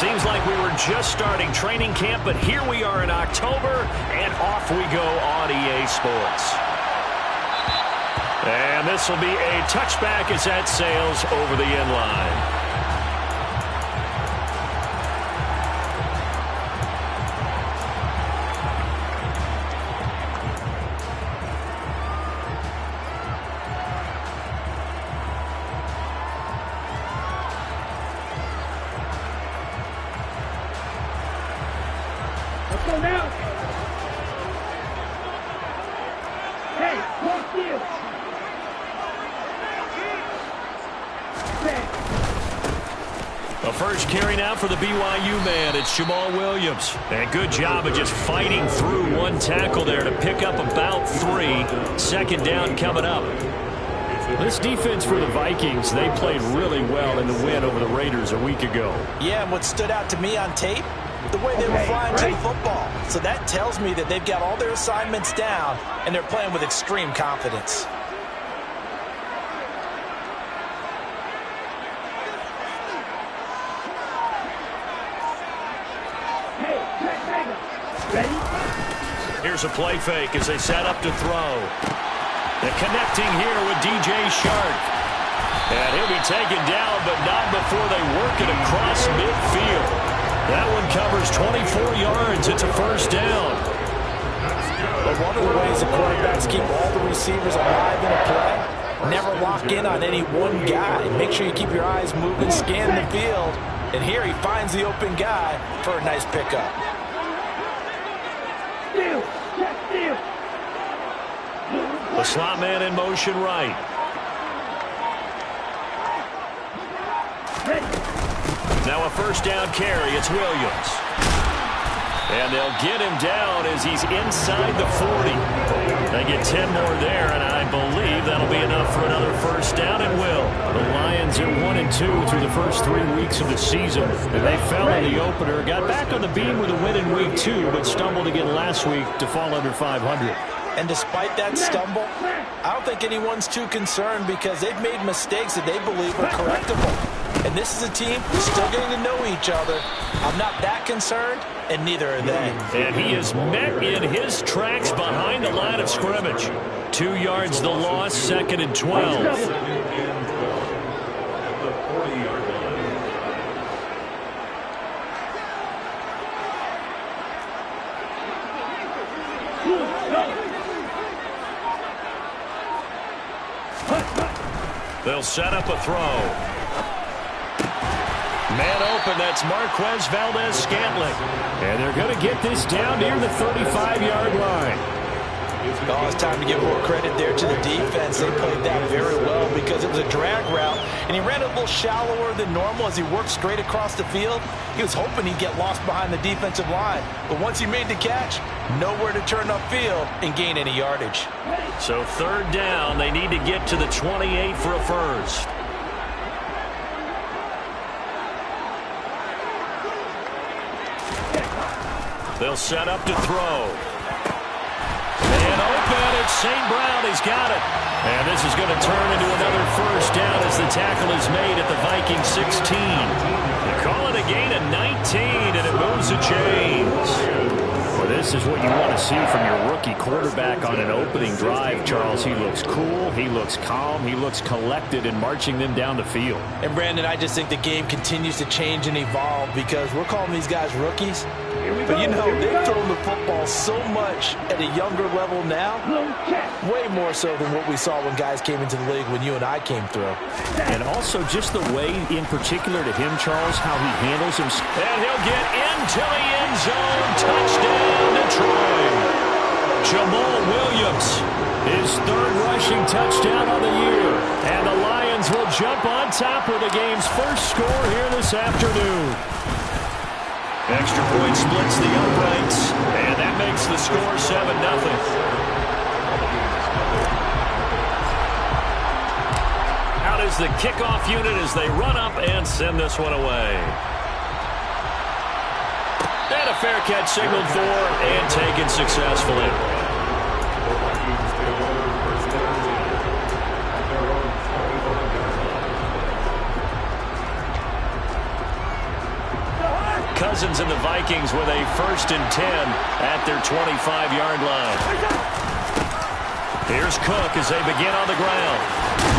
Seems like we were just starting training camp, but here we are in October, and off we go on EA Sports. And this will be a touchback as that sails over the end line. Let's go now. Hey, walk you. A first carry now for the BYU man. It's Jamal Williams. And good job of just fighting through one tackle there to pick up about 3. Second down coming up. This defense for the Vikings, they played really well in the win over the Raiders a week ago. Yeah, and what stood out to me on tape, the way they were flying to the football. So that tells me that they've got all their assignments down, and they're playing with extreme confidence. Here's a play fake as they set up to throw. They're connecting here with DJ Shark. And he'll be taken down, but not before they work it across midfield. That one covers 24 yards. It's a first down. But one of the ways the quarterbacks keep all the receivers alive in a play, never lock in on any one guy. Make sure you keep your eyes moving, scan the field. And here he finds the open guy for a nice pickup. The slot man in motion right. Now a first down carry. It's Williams. And they'll get him down as he's inside the 40. They get 10 more there, and I believe that'll be enough for another first down, and will. The Lions are 1-2 through the first 3 weeks of the season. And they fell in the opener, got back on the beam with a win in week 2, but stumbled again last week to fall under 500. And despite that stumble, I don't think anyone's too concerned because they've made mistakes that they believe are correctable. And this is a team still getting to know each other. I'm not that concerned, and neither are they. And he is met in his tracks behind the line of scrimmage. 2 yards the loss, 2nd and 12. They'll set up a throw. Man open, that's Marquez Valdez-Scantling. And they're going to get this down near the 35-yard line. Oh, it's time to give more credit there to the defense. They played that very well because it was a drag route, and he ran a little shallower than normal as he worked straight across the field. He was hoping he'd get lost behind the defensive line. But once he made the catch, nowhere to turn upfield and gain any yardage. So 3rd down, they need to get to the 28 for a first. They'll set up to throw. And open, it's St. Brown. He's got it. And this is going to turn into another first down as the tackle is made at the Vikings 16. They call it a gain of 19, and it moves the chains. Well, this is what you want to see from your rookie quarterback on an opening drive, Charles. He looks cool, he looks calm, he looks collected in marching them down the field. And, Brandon, I just think the game continues to change and evolve because we're calling these guys rookies. But, you know, they've thrown the football so much at a younger level now, way more so than what we saw when guys came into the league when you and I came through. And also just the way, in particular to him, Charles, how he handles himself. And he'll get into the end zone. Touchdown, Detroit. Jamal Williams, his 3rd rushing touchdown of the year. And the Lions will jump on top with the game's first score here this afternoon. Extra point splits the uprights, and that makes the score 7-0. Out is the kickoff unit as they run up and send this one away. And a fair catch signaled for and taken successfully. Cousins and the Vikings with a 1st and 10 at their 25-yard line. Here's Cook as they begin on the ground.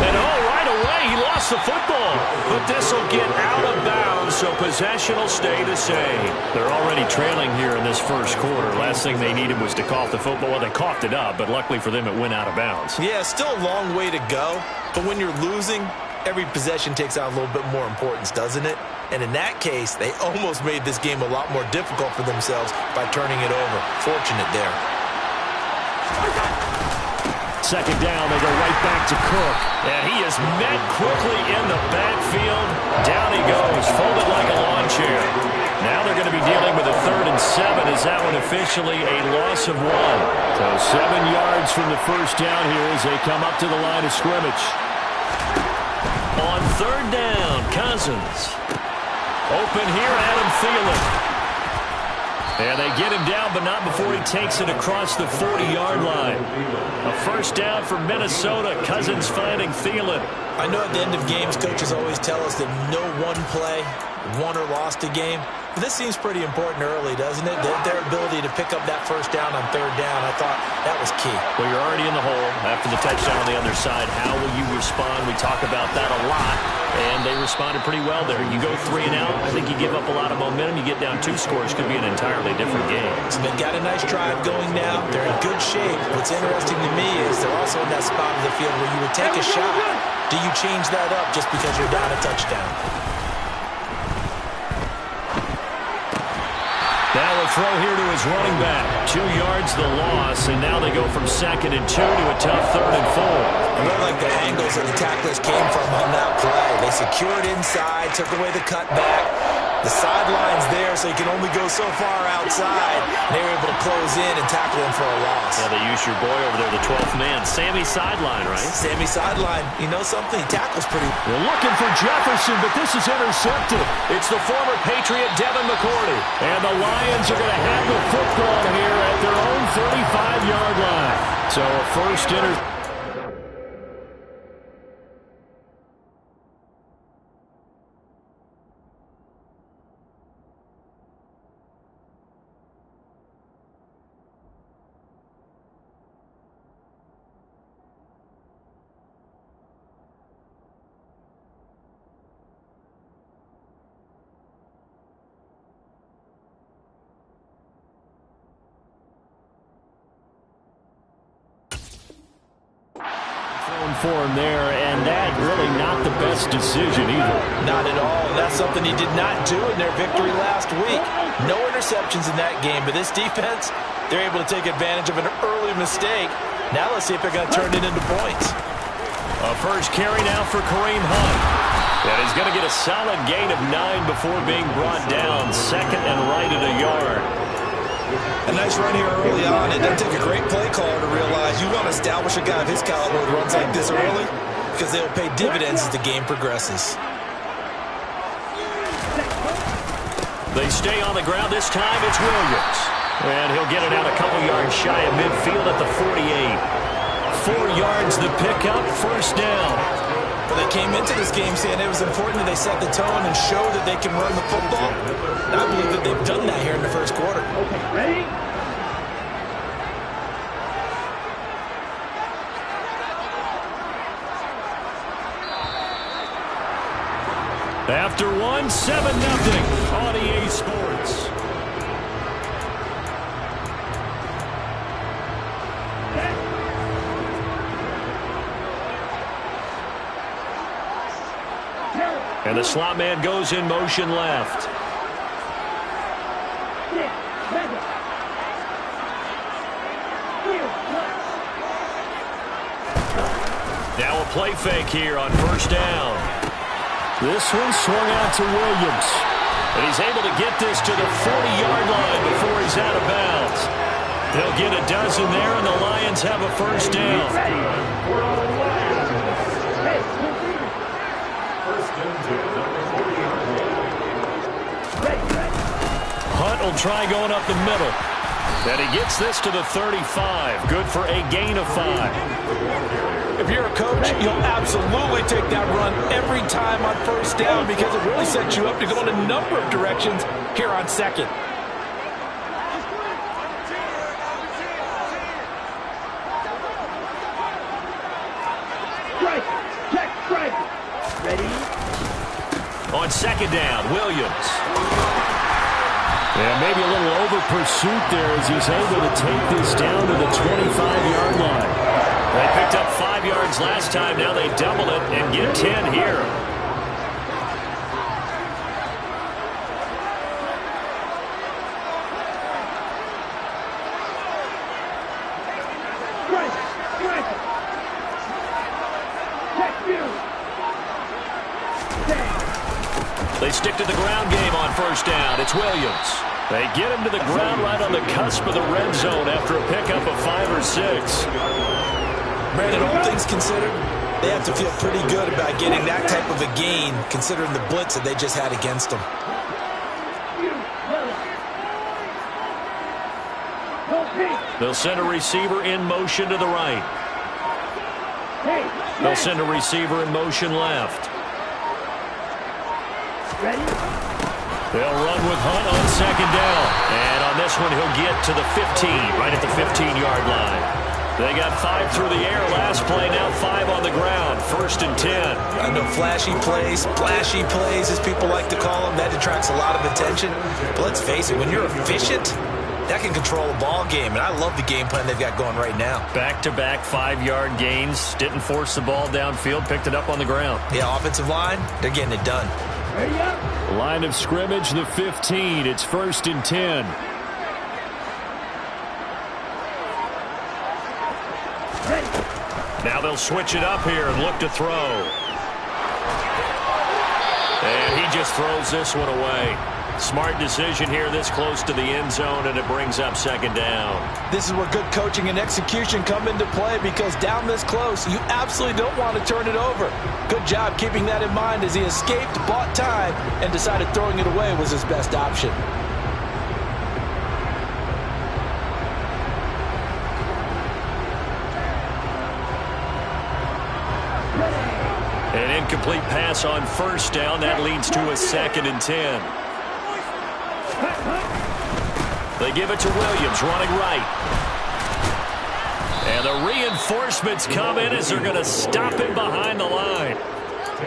And right away, he lost the football. But this will get out of bounds, so possession will stay the same. They're already trailing here in this first quarter. Last thing they needed was to cough the football. Well, they coughed it up, but luckily for them, it went out of bounds. Yeah, still a long way to go. But when you're losing, every possession takes on a little bit more importance, doesn't it? And in that case, they almost made this game a lot more difficult for themselves by turning it over. Fortunate there. Second down, they go right back to Cook. And he is met quickly in the backfield. Down he goes, folded like a lawn chair. Now they're going to be dealing with a 3rd and 7. Is that one officially a loss of 1? So 7 yards from the first down here as they come up to the line of scrimmage. On 3rd down, Cousins. Open here, Adam Thielen. And they get him down, but not before he takes it across the 40-yard line. A 1st down for Minnesota. Cousins finding Thielen. I know at the end of games, coaches always tell us that no one play won or lost a game. But this seems pretty important early, doesn't it? Their ability to pick up that 1st down on 3rd down, I thought that was key. Well, you're already in the hole after the touchdown on the other side. How will you respond? We talk about that a lot, and they responded pretty well there. You go 3 and out, I think you give up a lot of momentum. You get down 2 scores, could be an entirely different game. So they've got a nice drive going now. They're in good shape. What's interesting to me is they're also in that spot of the field where you would take a shot. Do you change that up just because you're down a touchdown? Now a throw here to his running back. 2 yards the loss, and now they go from 2nd and 2 to a tough 3rd and 4. I really like the angles that the tacklers came from on that play. They secured inside, took away the cutback. The sideline's there, so you can only go so far outside. They were able to close in and tackle him for a loss. Yeah, they used your boy over there, the 12th man. Sammy Sideline, right? Sammy Sideline. You know something? He tackles pretty. They're looking for Jefferson, but this is intercepted. It's the former Patriot Devin McCourty. And the Lions are going to have the football here at their own 35-yard line. So a first interception. For him there, and that really not the best decision either. Not at all. That's something he did not do in their victory last week. No interceptions in that game, but this defense, they're able to take advantage of an early mistake. Now let's see if they're going to turn it into points. A first carry now for Kareem Hunt. And he's going to get a solid gain of 9 before being brought down. 2nd and right at a yard. A nice run here early on. It doesn't take a great play caller to realize you want to establish a guy of his caliber who runs like this early because they'll pay dividends as the game progresses. They stay on the ground. This time it's Williams. And he'll get it out a couple yards shy of midfield at the 48. 4 yards the pickup, 1st down. Well, they came into this game saying it was important that they set the tone and show that they can run the football. And I believe that they've done that here in the first quarter. Okay, ready? After 1, 7-0 on EA Sports. And the slot man goes in motion left. Now a play fake here on 1st down. This one swung out to Williams. And he's able to get this to the 40-yard line before he's out of bounds. They'll get a dozen there, and the Lions have a 1st down. Hunt will try going up the middle. And he gets this to the 35. Good for a gain of 5. If you're a coach, you'll absolutely take that run every time on first down because it really sets you up to go in a number of directions here on second. Strike. Check. Strike. Ready? On second down, Williams. And maybe a little over pursuit there as he's able to take this down to the 25-yard line. They picked up 5 yards last time. Now they double it and get 10 here. Strike. Strike. Check you. They stick to the ground game on first down. It's Williams. They get him to the ground right on the cusp of the red zone after a pickup of 5 or 6. Brandon, all things considered, they have to feel pretty good about getting that type of a gain considering the blitz that they just had against them. They'll send a receiver in motion to the right. They'll send a receiver in motion left. Ready? They'll run with Hunt on second down. And on this one, he'll get to the 15, right at the 15-yard line. They got 5 through the air last play, now 5 on the ground. 1st and 10. I know flashy plays, splashy plays, as people like to call them, that attracts a lot of attention. But let's face it, when you're efficient, that can control a ball game. And I love the game plan they've got going right now. Back-to-back 5-yard gains. Didn't force the ball downfield, picked it up on the ground. Yeah, offensive line, they're getting it done. Ready up? Line of scrimmage, the 15. It's 1st and 10. Ready. Now they'll switch it up here and look to throw. And he just throws this one away. Smart decision here this close to the end zone, and it brings up second down. This is where good coaching and execution come into play because down this close, you absolutely don't want to turn it over. Good job keeping that in mind as he escaped, bought time, and decided throwing it away was his best option. An incomplete pass on first down. That leads to a 2nd and 10. They give it to Williams, running right. And the reinforcements come in as they're going to stop him behind the line.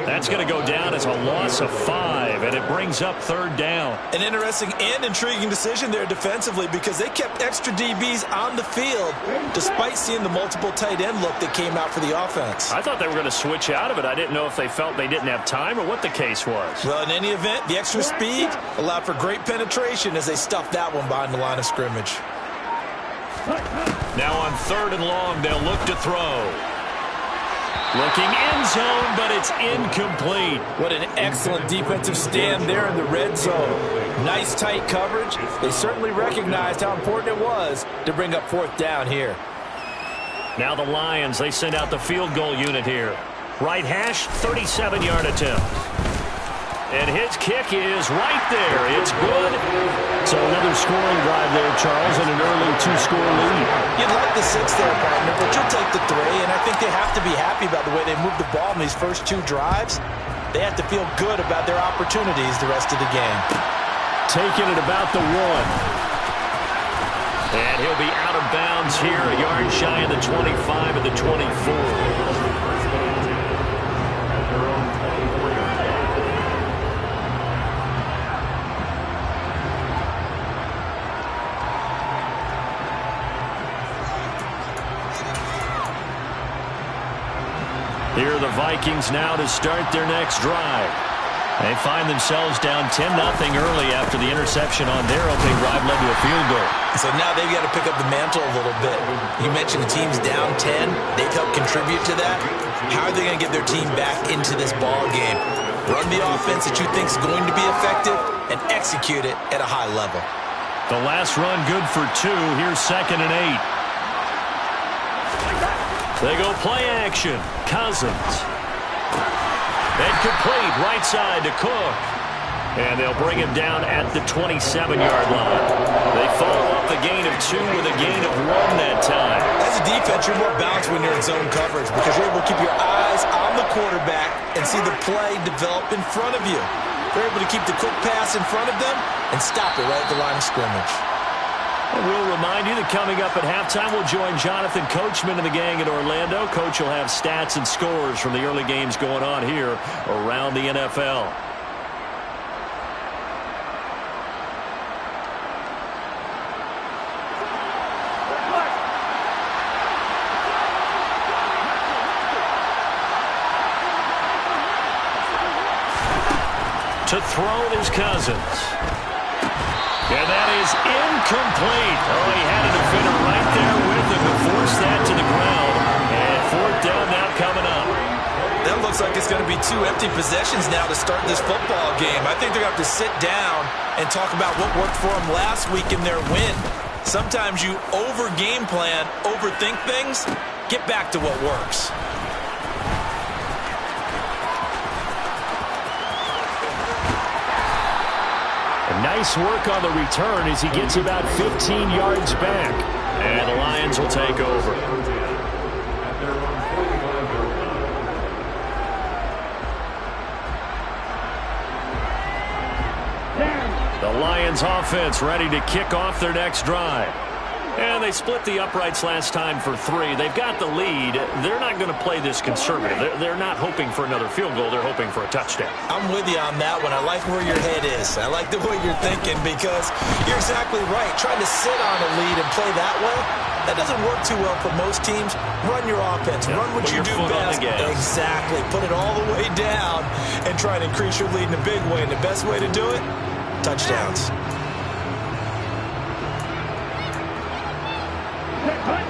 That's going to go down as a loss of 5, and it brings up 3rd down. An interesting and intriguing decision there defensively because they kept extra DBs on the field despite seeing the multiple tight end look that came out for the offense. I thought they were going to switch out of it. I didn't know if they felt they didn't have time or what the case was. Well, in any event, the extra speed allowed for great penetration as they stuffed that one behind the line of scrimmage. Now on 3rd and long, they'll look to throw. Looking end zone, but it's incomplete. What an excellent defensive stand there in the red zone. Nice tight coverage. They certainly recognized how important it was to bring up 4th down here. Now the Lions, they send out the field goal unit here. Right hash, 37-yard attempt. And his kick is right there. It's good. So another scoring drive there, Charles, and an early 2-score lead. You'd like the 6 there, partner, but you'll take the 3, and I think they have to be happy about the way they moved the ball in these first 2 drives. They have to feel good about their opportunities the rest of the game. Taking it about the 1. And he'll be out of bounds here, a yard shy of the 25 of the 24. Here are the Vikings now to start their next drive. They find themselves down 10-0 early after the interception on their opening drive led to a field goal. So now they've got to pick up the mantle a little bit. You mentioned the team's down 10. They've helped contribute to that. How are they going to get their team back into this ball game? Run the offense that you think is going to be effective and execute it at a high level. The last run good for 2. Here's 2nd and 8. They go play action. Cousins. And complete right side to Cook. And they'll bring him down at the 27-yard line. They follow up the gain of 2 with a gain of 1 that time. As a defense, you're more balanced when you're in zone coverage because you're able to keep your eyes on the quarterback and see the play develop in front of you. They're able to keep the quick pass in front of them and stop it right at the line of scrimmage. And we'll remind you that coming up at halftime, we'll join Jonathan Coachman and the gang in Orlando. Coach will have stats and scores from the early games going on here around the NFL. To throw is Cousins. And that is incomplete. Oh, he had a defender right there with him to force that to the ground. And 4th down now coming up. That looks like it's going to be 2 empty possessions now to start this football game. I think they're going to have to sit down and talk about what worked for them last week in their win. Sometimes you over-game plan, overthink things, get back to what works. Nice work on the return as he gets about 15 yards back. And the Lions will take over. The Lions offense ready to kick off their next drive. And they split the uprights last time for 3. They've got the lead. They're not going to play this conservative. They're not hoping for another field goal. They're hoping for a touchdown. I'm with you on that one. I like where your head is. I like the way you're thinking because you're exactly right. Trying to sit on a lead and play that way, that doesn't work too well for most teams. Run your offense. Run what you do best. Exactly. Put it all the way down and try and increase your lead in a big way. And the best way to do it, touchdowns.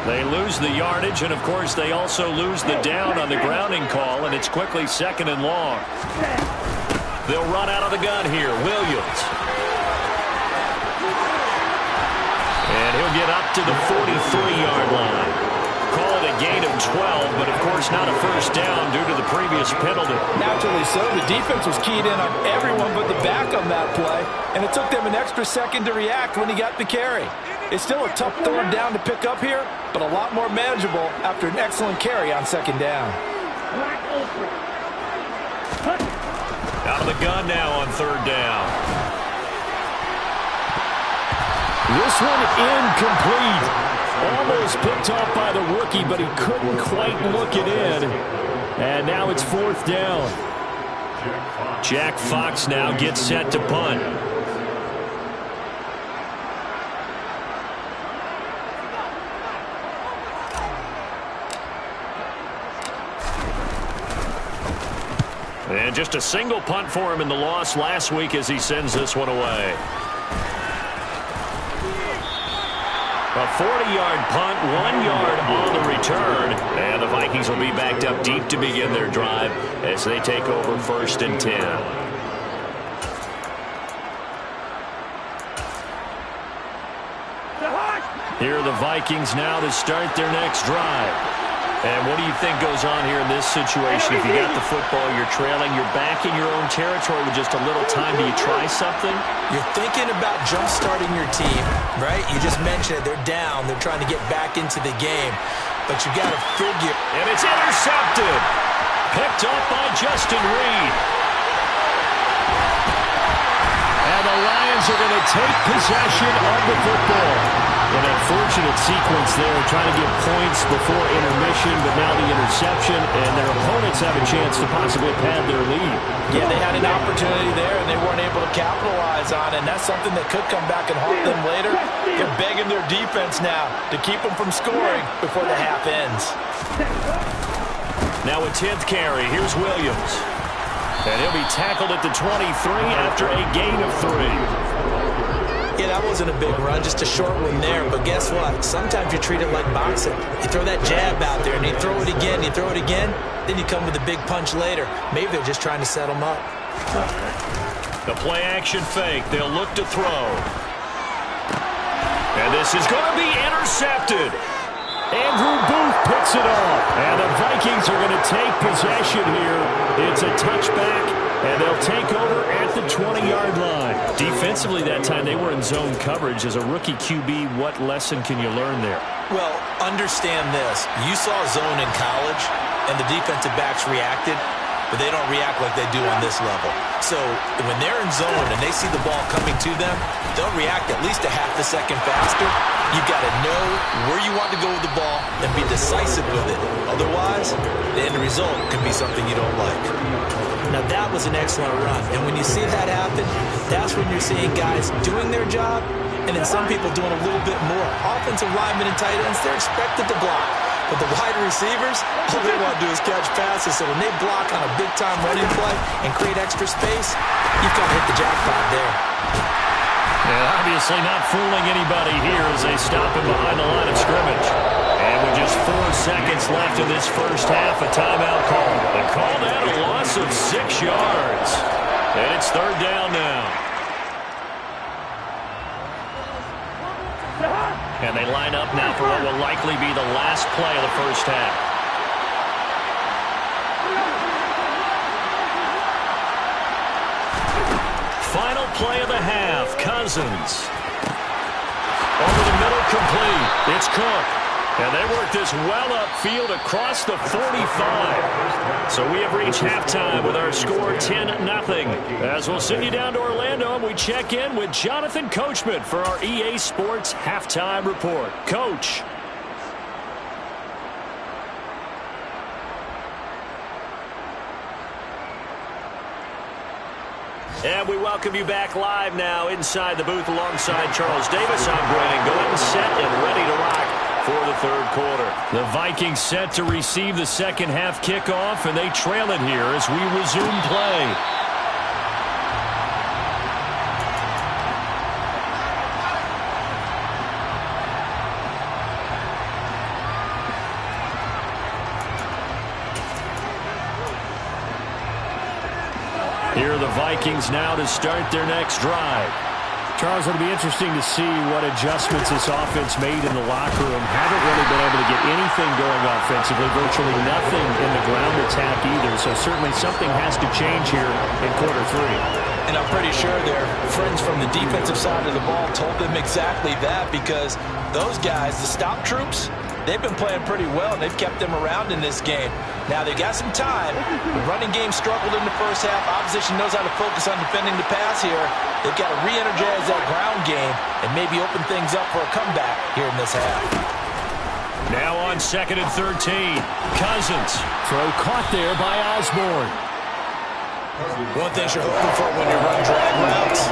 They lose the yardage, and, of course, they also lose the down on the grounding call, and it's quickly 2nd and long. They'll run out of the gun here. Williams. And he'll get up to the 43-yard line. Call it a gain of 12, but, of course, not a first down due to the previous penalty. Naturally so. The defense was keyed in on everyone but the back on that play, and it took them an extra second to react when he got the carry. It's still a tough 3rd down to pick up here, but a lot more manageable after an excellent carry on 2nd down. Out of the gun now on 3rd down. This one incomplete. Almost picked off by the rookie, but he couldn't quite look it in. And now it's 4th down. Jack Fox now gets set to punt. And just a single punt for him in the loss last week as he sends this one away. A 40-yard punt, 1 yard on the return. And the Vikings will be backed up deep to begin their drive as they take over 1st and 10. Here are the Vikings now to start their next drive. And what do you think goes on here in this situation? If you got the football, you're trailing, you're back in your own territory with just a little time. Do you try something? You're thinking about jump-starting your team, right? You just mentioned it. They're down. They're trying to get back into the game. But you got to figure. And it's intercepted. Picked up by Justin Reed. And the Lions are going to take possession of the football. An unfortunate sequence there, trying to get points before intermission, but now the interception, and their opponents have a chance to possibly pad their lead. Yeah, they had an opportunity there, and they weren't able to capitalize on it, and that's something that could come back and haunt them later. They're begging their defense now to keep them from scoring before the half ends. Now a 10th carry. Here's Williams. And he'll be tackled at the 23 after a gain of 3. Yeah, that wasn't a big run, just a short one there. But guess what? Sometimes you treat it like boxing. You throw that jab out there, and you throw it again, you throw it again, then you come with a big punch later. Maybe they're just trying to set them up. The play-action fake. They'll look to throw. And this is going to be intercepted. Andrew Booth picks it off. And the Vikings are going to take possession here. It's a touchback And they'll take over at the 20-yard line. Defensively that time, they were in zone coverage. As a rookie QB, what lesson can you learn there? Well, understand this. You saw zone in college, and the defensive backs reacted, but they don't react like they do on this level. So when they're in zone and they see the ball coming to them, they'll react at least a half a second faster. You've got to know where you want to go with the ball and be decisive with it. Otherwise, the end result can be something you don't like. Now, that was an excellent run. And when you see that happen, that's when you're seeing guys doing their job and then some people doing a little bit more. Offensive linemen and tight ends, they're expected to block. But the wide receivers, all they want to do is catch passes. So when they block on a big-time running play and create extra space, you've got to hit the jackpot there. And obviously not fooling anybody here as they stop him behind the line of scrimmage. And with just 4 seconds left in this first half, a timeout call. They call that a loss of 6 yards. And it's 3rd down now. And they line up now for what will likely be the last play of the first half. Final play of the half, Cousins. Over the middle, complete. It's Cook. And they work this well upfield across the 45. So we have reached halftime with our score 10-0. As we'll send you down to Orlando, and we check in with Jonathan Coachman for our EA Sports Halftime Report. Coach. And we welcome you back live now inside the booth alongside Charles Davis. I'm Brandon Gordon, set and ready to rock for the 3rd quarter. The Vikings set to receive the second half kickoff, and they trail it here as we resume play. Here are the Vikings now to start their next drive. Charles, it'll be interesting to see what adjustments this offense made in the locker room. Haven't really been able to get anything going offensively, virtually nothing in the ground attack either. So certainly something has to change here in quarter 3. And I'm pretty sure their friends from the defensive side of the ball told them exactly that, because those guys, the stop troops, they've been playing pretty well, and they've kept them around in this game. Now, they've got some time. The running game struggled in the first half. Opposition knows how to focus on defending the pass here. They've got to re-energize that ground game and maybe open things up for a comeback here in this half. Now on 2nd and 13. Cousins. Throw caught there by Osborne. One thing you're hoping for when you run drag routes,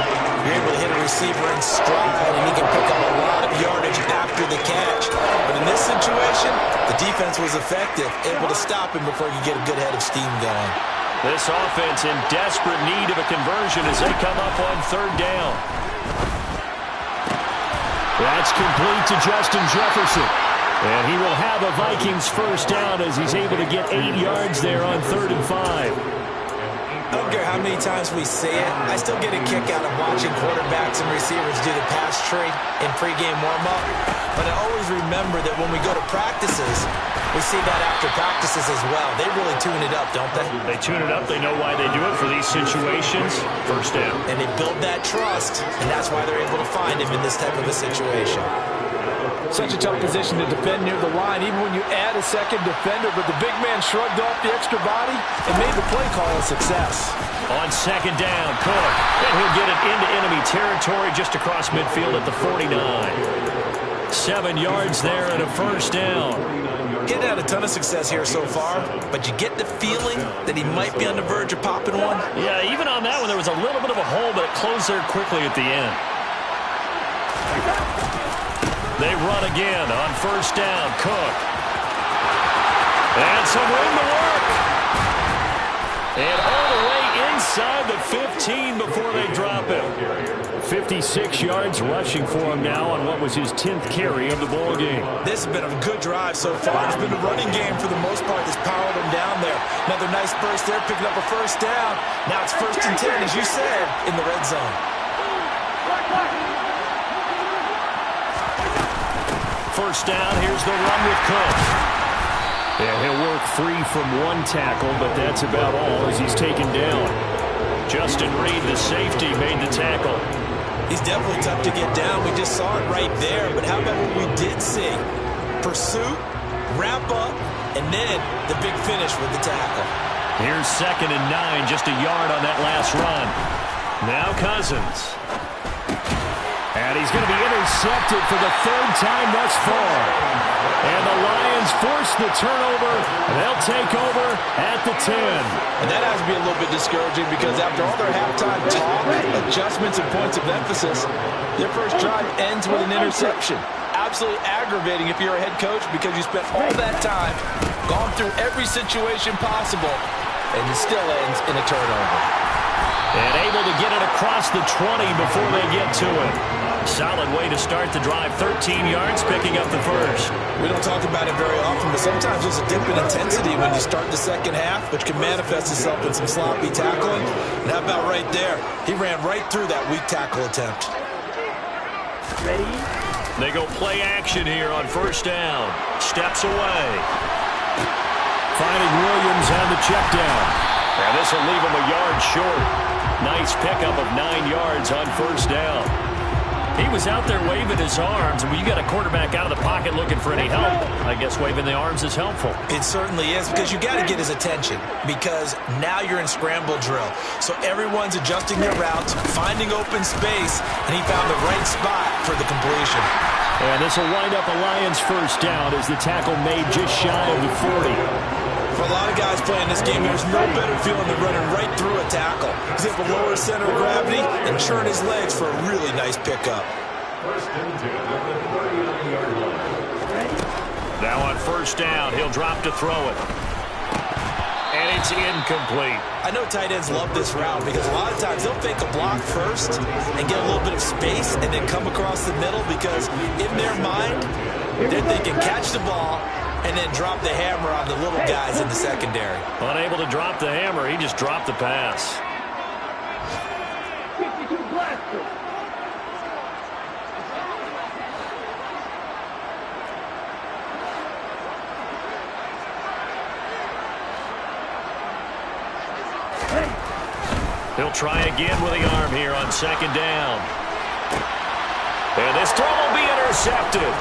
you're able to hit a receiver in stride, and he can pick up a lot of yardage after the catch. But in this situation, the defense was effective, able to stop him before he could get a good head of steam going. This offense in desperate need of a conversion as they come up on 3rd down. That's complete to Justin Jefferson. And he will have a Vikings first down as he's able to get 8 yards there on 3rd and 5. I don't care how many times we say it, I still get a kick out of watching quarterbacks and receivers do the pass trade in pregame warm-up. But I always remember that when we go to practices, we see that after practices as well. They really tune it up, don't they? They tune it up. They know why they do it for these situations. First down. And they build that trust, and that's why they're able to find him in this type of a situation. Such a tough position to defend near the line, even when you add a second defender, but the big man shrugged off the extra body and made the play call a success. On 2nd down, Cook. And he'll get it into enemy territory just across midfield at the 49. 7 yards there and a first down. Getting had a ton of success here so far, but you get the feeling that he might be on the verge of popping one. Yeah, even on that one, there was a little bit of a hole, but it closed there quickly at the end. They run again on 1st down. Cook. And some room to work. And all the way inside the 15 before they drop him. 56 yards rushing for him now on what was his 10th carry of the ball game. This has been a good drive so far. It's been a running game for the most part that's powered him down there. Another nice burst there, picking up a first down. Now it's 1st and 10, as you said, in the red zone. First down, here's the run with Cook. Yeah, he'll work free from one tackle, but that's about all as he's taken down. Justin Reed, the safety, made the tackle. He's definitely tough to get down. We just saw it right there. But how about what we did see? Pursuit, wrap up, and then the big finish with the tackle. Here's 2nd and 9, just a yard on that last run. Now Cousins. And he's going to be intercepted for the 3rd time thus far. And the Lions force the turnover. They'll take over at the 10. And that has to be a little bit discouraging because after all their halftime talk, adjustments and points of emphasis, their first drive ends with an interception. Absolutely aggravating if you're a head coach because you spent all that time, gone through every situation possible, and it still ends in a turnover. And able to get it across the 20 before they get to it. Solid way to start the drive. 13 yards, picking up the first. We don't talk about it very often, but sometimes there's a dip in intensity when you start the second half, which can manifest itself in some sloppy tackling. And how about right there? He ran right through that weak tackle attempt. Ready? They go play action here on 1st down. Steps away. Finding Williams on the check down. And this will leave him a yard short. Nice pickup of 9 yards on 1st down. He was out there waving his arms. When you got a quarterback out of the pocket looking for any help, I guess waving the arms is helpful. It certainly is because you got to get his attention because now you're in scramble drill. So everyone's adjusting their routes, finding open space, and he found the right spot for the completion. And this will wind up a Lions 1st down as the tackle made just shy of the 40. For a lot of guys playing this game, there's no better feeling than running right through a tackle. He's able to lower his center of gravity and churn his legs for a really nice pickup. Now on 1st down, he'll drop to throw it. And it's incomplete. I know tight ends love this route because a lot of times they'll fake a block first and get a little bit of space and then come across the middle because in their mind, they're thinking catch the ball and then drop the hammer on the little guys in the secondary. Unable to drop the hammer, he just dropped the pass. 52 blaster. He'll try again with the arm here on 2nd down. And this throw will be intercepted.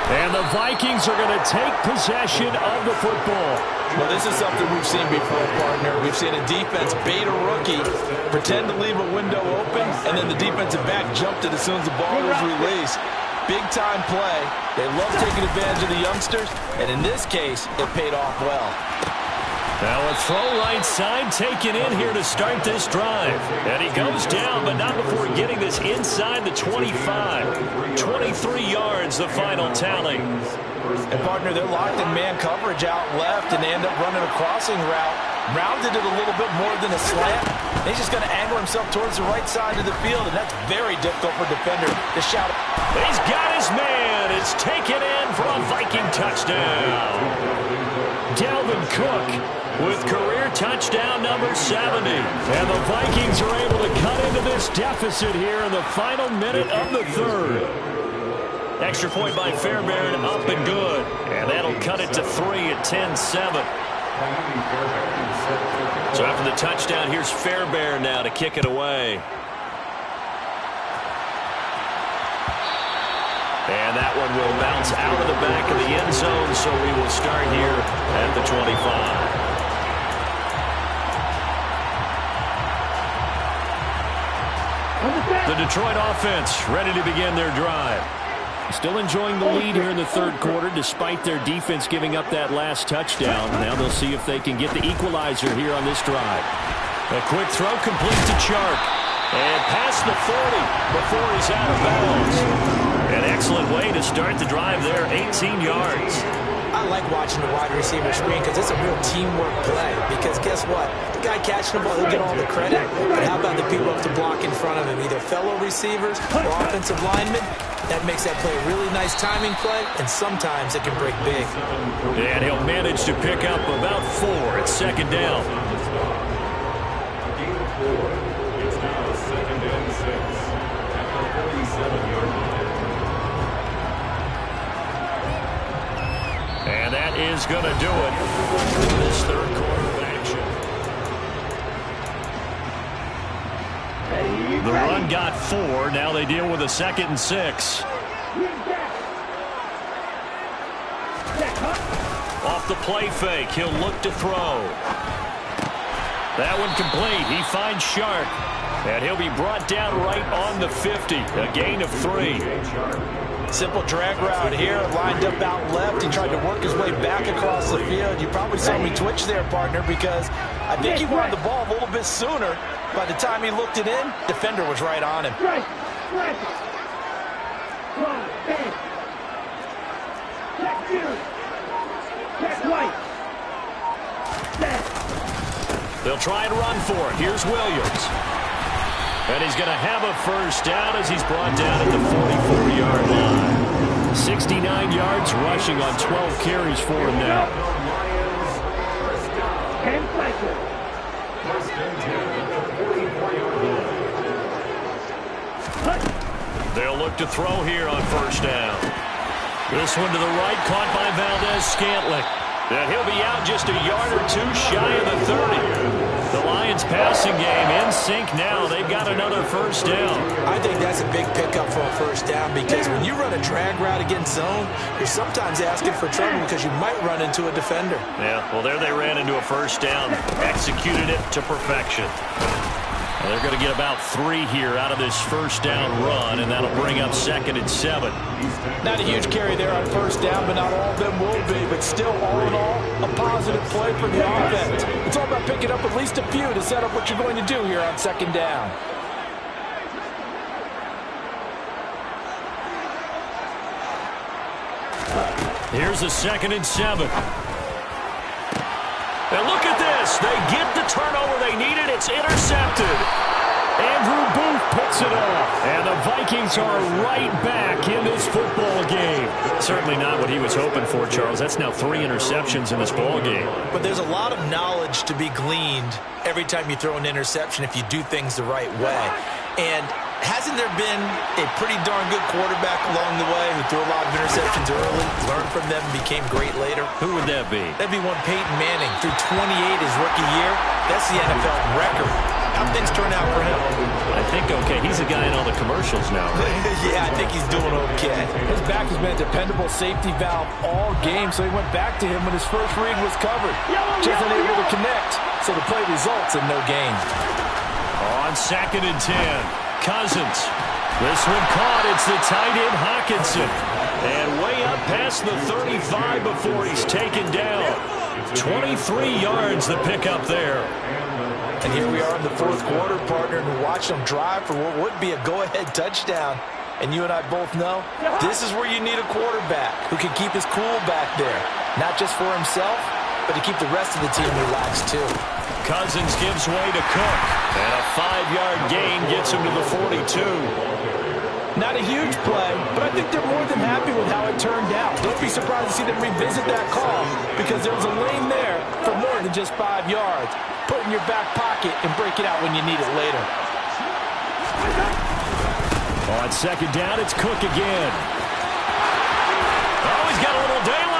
And the Vikings are going to take possession of the football. Well, this is something we've seen before, partner. We've seen a defense bait a rookie, pretend to leave a window open, and then the defensive back jumped it as soon as the ball was released. Big-time play. They love taking advantage of the youngsters, and in this case, it paid off well. Now a throw right side taken in here to start this drive. And he goes down, but not before getting this inside the 25. 23 yards, the final tally. And, partner, they're locked in man coverage out left, and they end up running a crossing route. Rounded it a little bit more than a slant. He's just going to angle himself towards the right side of the field, and that's very difficult for a defender to shout. He's got his man. It's taken in for a Viking touchdown. Dalvin Cook with career touchdown number 70. And the Vikings are able to cut into this deficit here in the final minute of the 3rd. Extra point by Fairbairn, up and good. And that'll cut it to 3 at 10-7. So after the touchdown, here's Fairbairn now to kick it away. And that one will bounce out of the back of the end zone, so we will start here at the 25. The Detroit offense ready to begin their drive. Still enjoying the lead here in the 3rd quarter despite their defense giving up that last touchdown. Now they'll see if they can get the equalizer here on this drive. A quick throw complete to Chark. And past the 40 before he's out of bounds. An excellent way to start the drive there, 18 yards. I like watching the wide receiver screen because it's a real teamwork play. Because guess what? The guy catching the ball, he'll get all the credit. But how about the people up to block in front of him? Either fellow receivers or offensive linemen. That makes that play a really nice timing play, and sometimes it can break big. And he'll manage to pick up about 4 at 2nd down. It's now 2nd and 6 at the 47-yard line. And that is going to do it for this 3rd quarter of action. The run got 4. Now they deal with a 2nd and 6. Off the play fake, he'll look to throw. That one complete. He finds Sharp. And he'll be brought down right on the 50. A gain of 3. Simple drag route here, lined up out left. He tried to work his way back across the field. You probably saw me twitch there, partner, because I think he wanted the ball a little bit sooner. By the time he looked it in, defender was right on him. They'll try and run for it. Here's Williams. And he's going to have a first down as he's brought down at the 44-yard line. 69 yards rushing on 12 carries for him now. They'll look to throw here on first down. This one to the right, caught by Valdez-Scantling. And he'll be out just a yard or 2 shy of the 30. The Lions passing game in sync now. They've got another first down. I think that's a big pickup for a first down because when you run a drag route against zone, you're sometimes asking for trouble because you might run into a defender. Yeah, well, there they ran into a first down. Executed it to perfection. Well, they're going to get about 3 here out of this first down run, and that'll bring up 2nd and 7. Not a huge carry there on first down, but not all of them will be. But still, all in all, a positive play for the offense. It's all about picking up at least a few to set up what you're going to do here on 2nd down. Here's a 2nd and 7. And look at this. They get the turnover they needed. It's intercepted. Andrew Booth picks it up. And the Vikings are right back in this football game. Certainly not what he was hoping for, Charles. That's now 3 interceptions in this ball game. But there's a lot of knowledge to be gleaned every time you throw an interception if you do things the right way. And hasn't there been a pretty darn good quarterback along the way who threw a lot of interceptions early, learned from them, and became great later? Who would that be? That'd be one Peyton Manning. Threw 28 his rookie year. That's the NFL record. How things turn out for him? I think okay. He's a guy in all the commercials now, right? Yeah, I think he's doing okay. His back has been a dependable safety valve all game, so he went back to him when his first read was covered. Just unable to connect, so the play results in no gain. On 2nd and 10. Cousins. This one caught. It's the tight end Hawkinson. And way up past the 35 before he's taken down. 23 yards the pickup there. And here we are in the 4th quarter, partner, and watch them drive for what would be a go-ahead touchdown. And you and I both know this is where you need a quarterback who can keep his cool back there. Not just for himself, but to keep the rest of the team relaxed too. Cousins gives way to Cook. And a 5-yard gain gets him to the 42. Not a huge play, but I think they're more than happy with how it turned out. Don't be surprised to see them revisit that call because there was a lane there for more than just 5 yards. Put it in your back pocket and break it out when you need it later. On 2nd down, it's Cook again. Oh, he's got a little daylight.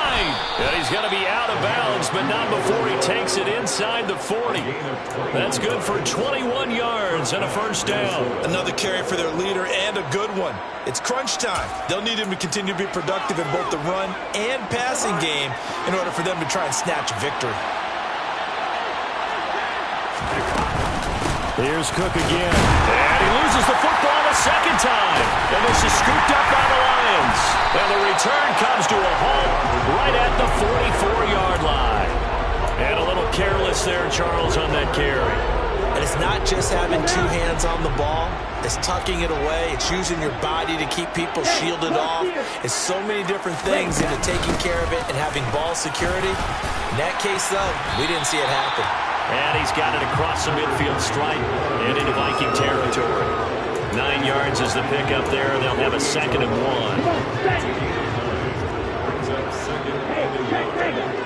And he's going to be out of bounds, but not before he takes it inside the 40. That's good for 21 yards and a first down. Another carry for their leader and a good one. It's crunch time. They'll need him to continue to be productive in both the run and passing game in order for them to try and snatch a victory. Here's Cook again. And he loses the football a 2nd time. And this is scooped up by the Lions. And the return comes to a halt right at the 44-yard line. And a little careless there, Charles, on that carry. And it's not just having 2 hands on the ball. It's tucking it away. It's using your body to keep people shielded off. It's so many different things into taking care of it and having ball security. In that case, though, we didn't see it happen. And he's got it across the midfield stripe and into Viking territory. 9 yards is the pickup there. They'll have a 2nd and 1. Brings up 2nd and 11.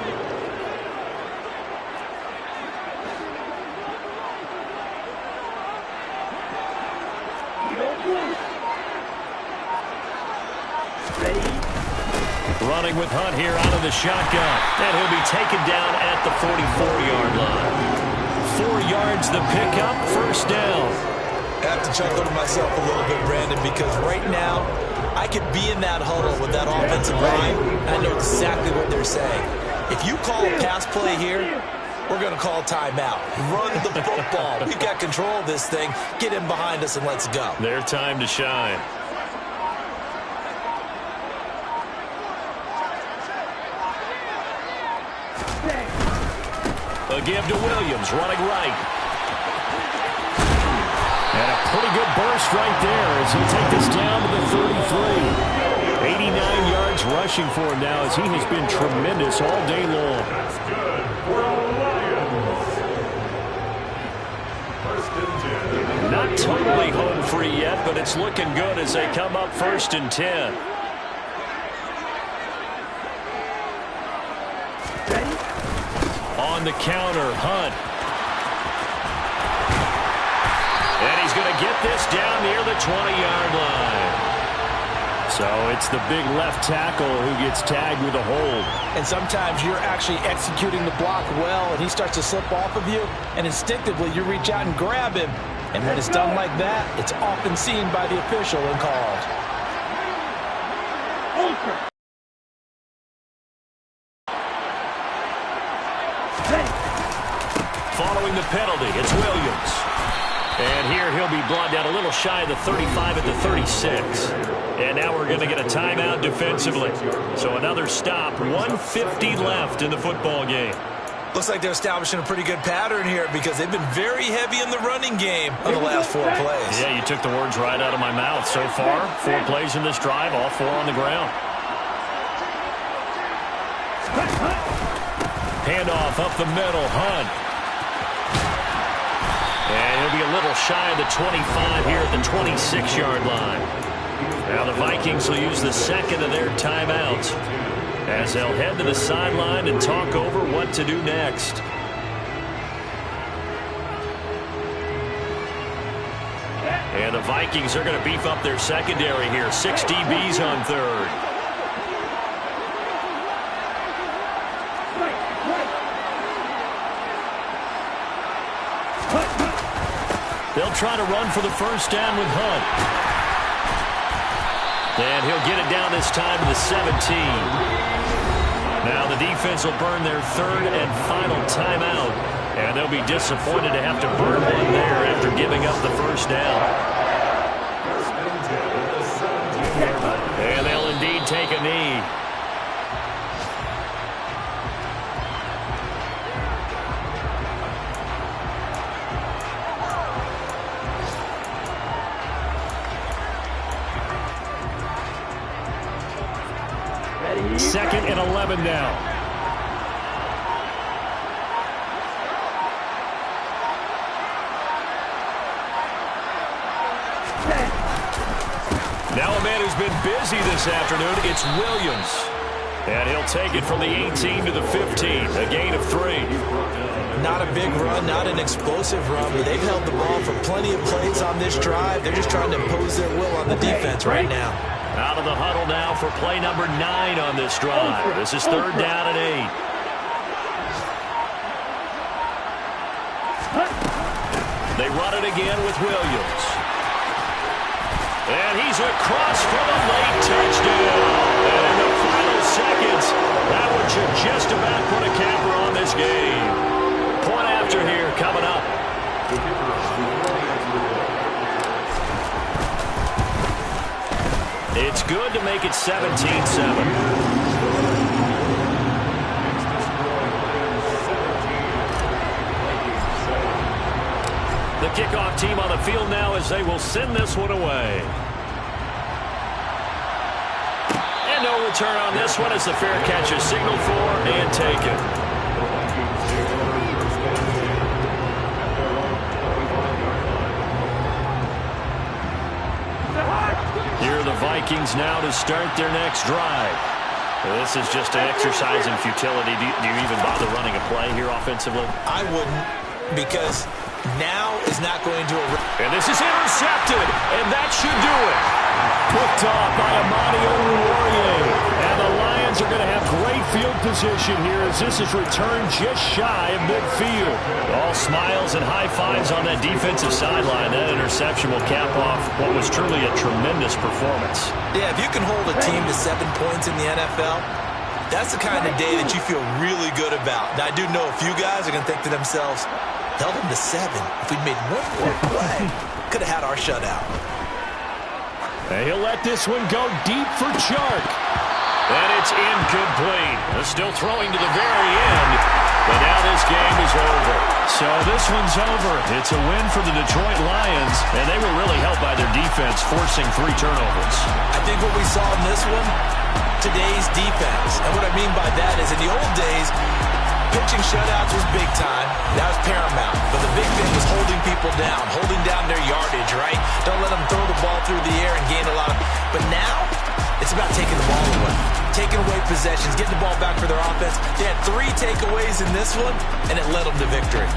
Running with Hunt here out of the shotgun. And he'll be taken down at the 44-yard line. 4 yards the pickup, first down. have to chuckle to myself a little bit, Brandon, because right now I could be in that huddle with that offensive line, and I know exactly what they're saying. If you call a pass play here, we're going to call timeout. Run the football. We've got control of this thing. Get in behind us and let's go. Their time to shine. A give to Williams, running right. And a pretty good burst right there as he'll take this down to the 33. 89 yards rushing for him now as he has been tremendous all day long. That's good for the Lions. First and 10. Not totally home free yet, but it's looking good as they come up 1st and 10. On the counter, Hunt. And he's going to get this down near the 20-yard line. So it's the big left tackle who gets tagged with a hold. And sometimes you're actually executing the block well, and he starts to slip off of you, and instinctively you reach out and grab him. And when it's done like that, it's often seen by the official and called. Following the penalty, it's Williams. And here he'll be brought down a little shy of the 35 at the 36. And now we're going to get a timeout defensively. So another stop, 1:50 left in the football game. Looks like they're establishing a pretty good pattern here because they've been very heavy in the running game on the last 4 plays. Yeah, you took the words right out of my mouth. So far, 4 plays in this drive, all 4 on the ground. Handoff up the middle, Hunt. And he'll be a little shy of the 25 here at the 26-yard line. Now the Vikings will use the second of their timeouts as they'll head to the sideline and talk over what to do next. And the Vikings are going to beef up their secondary here. 6 DBs on third. They'll try to run for the first down with Hunt. And he'll get it down this time to the 17. Now the defense will burn their 3rd and final timeout. And they'll be disappointed to have to burn one there after giving up the first down. And they'll indeed take a knee. Second and 11 now. Now a man who's been busy this afternoon, it's Williams. And he'll take it from the 18 to the 15, a gain of 3. Not a big run, not an explosive run, but they've held the ball for plenty of plays on this drive. They're just trying to impose their will on the defense right now. Out of the huddle now for play number 9 on this drive. This is 3rd down and 8. They run it again with Williams. And he's across for the late touchdown. And in the final seconds, that one should just about put a capper on this game. Point after here coming up. It's good to make it 17-7. The kickoff team on the field now as they will send this one away. And no return on this one as the fair catch is signaled for and taken. Here are the Vikings now to start their next drive. This is just an exercise in futility. Do you even bother running a play here offensively? I wouldn't, because now is not going to... And this is intercepted, and that should do it. Picked off by Amani Oruwariye. And the Lions are going to have great field position here as this is returned just shy of midfield. All smiles and high fives on that defensive sideline. That interception will cap off what was truly a tremendous performance. Yeah, if you can hold a team to 7 points in the NFL, that's the kind of day that you feel really good about. Now, I do know a few guys are going to think to themselves, held them to 7. If we'd made one more play, could have had our shutout. And he'll let this one go deep for Chark. And it's incomplete. They're still throwing to the very end. But now this game is over. So this one's over. It's a win for the Detroit Lions. And they were really helped by their defense, forcing 3 turnovers. I think what we saw in this one, today's defense. And what I mean by that is in the old days, pitching shutouts was big time. That was paramount. But the big thing was holding people down, holding down their yardage, right? Don't let them throw the ball through the air and gain a lot of... But now, it's about taking the ball away. Taking away possessions, getting the ball back for their offense. They had 3 takeaways in this one, and it led them to victory.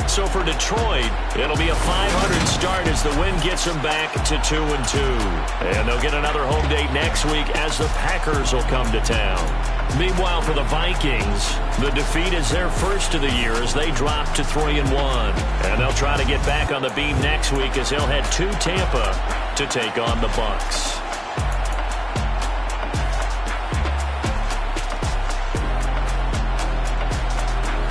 So for Detroit, it'll be a 500 start as the win gets them back to 2-2. And they'll get another home date next week as the Packers will come to town. Meanwhile, for the Vikings, the defeat is their first of the year as they drop to 3-1. And they'll try to get back on the beam next week as they'll head to Tampa to take on the Bucs.